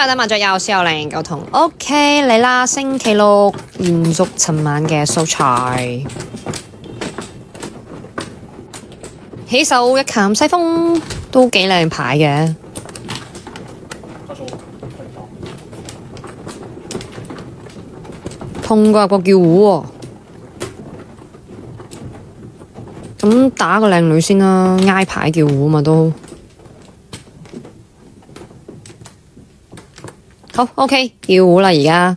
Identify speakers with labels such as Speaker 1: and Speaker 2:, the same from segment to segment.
Speaker 1: 打麻雀有4909筒 ，OK 嚟啦！星期六延續尋晚嘅素材，起手一砍西風都幾靚牌嘅。碰過入個叫糊喎，咁打個靚女先啦，挨牌叫糊嘛都。好 OK， 叫糊啦而家。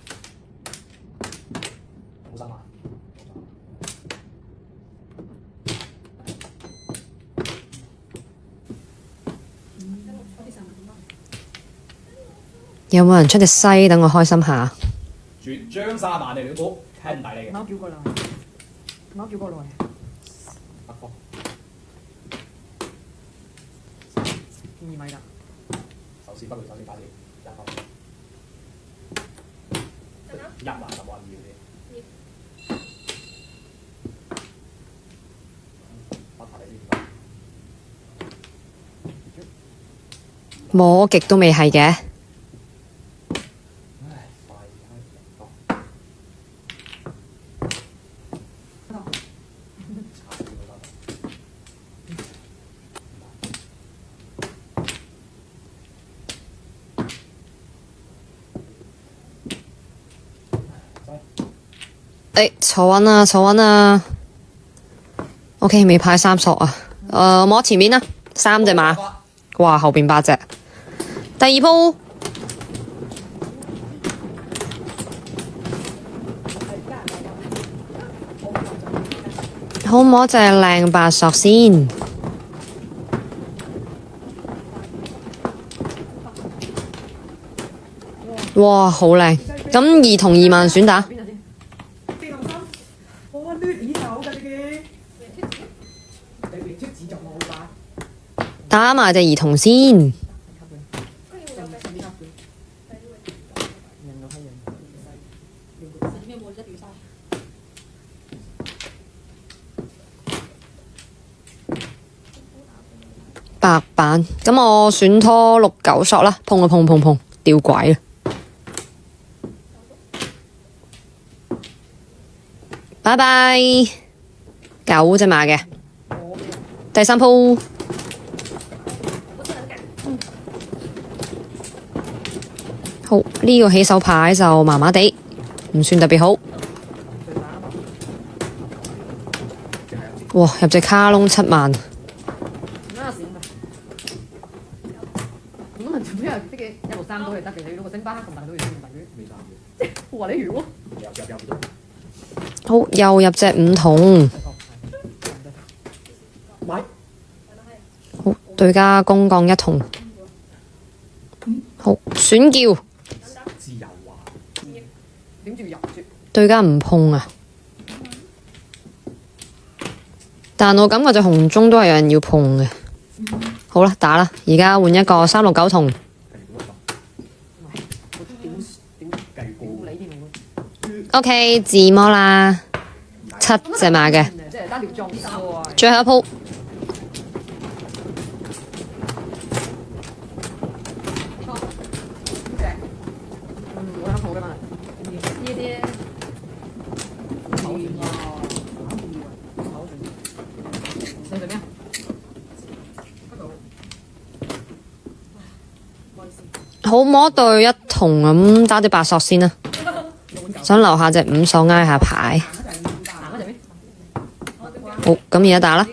Speaker 1: 有冇人出隻西等我開心下？
Speaker 2: 張沙萬你估聽唔大你嘅。
Speaker 3: 貓叫過來，貓叫過來。
Speaker 2: 北方
Speaker 3: 2米啦。
Speaker 2: 首先不如首先打字一方。一萬就冇人要嘅。我睇你先。
Speaker 1: 摸極都未係嘅。坐穩啊，坐穩啊。OK， 未派3索啊。摸前面啦，3隻馬。哇，後邊8隻。第二鋪。好摸隻靚8索先。哇，好靚。咁2同2萬選打。打埋隻兒童先。白板，咁我選拖6 9索啦，碰啊碰碰碰，吊鬼啦。拜拜，9隻馬嘅。第3鋪。好，呢個起手牌就麻麻地，唔算特別好。哇，入隻卡窿7萬。
Speaker 3: 咁啊，做咩啊？啲嘅163都係得嘅，你嗰個星巴克咁大都要先唔係嘅。我話你如果
Speaker 1: 好，又入隻5筒。好，對家公降1筒。好，選叫。對家唔碰啊，但我感覺隻紅中都係有人要碰嘅。好啦，打啦，而家換一個3 6 9筒。OK， 自摸啦，7隻馬嘅，最後一鋪。好摸對1筒咁打啲8索先啦，想留下隻5索挨下牌。好，咁而家打啦，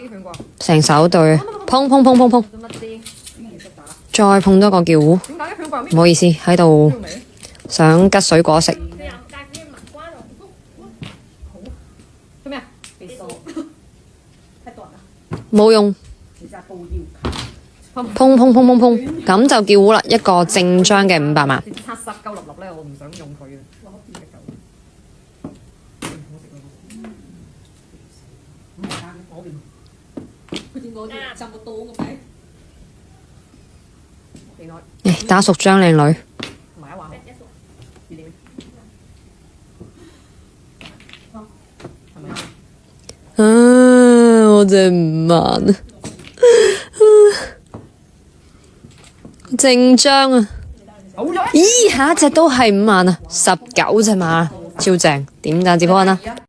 Speaker 1: 成手對，碰碰碰碰碰，再碰多個叫糊，唔好意思喺度想吉水果食。冇用。碰碰碰碰碰，咁就叫糊啦，一個正張嘅500萬。
Speaker 3: 黑濕鳩立立咧，我唔想用佢嘅。
Speaker 1: 打熟張靚女。我真係唔慢。正張啊！咦，下一隻都係5萬啊，19隻馬，超正，點讚接波啊！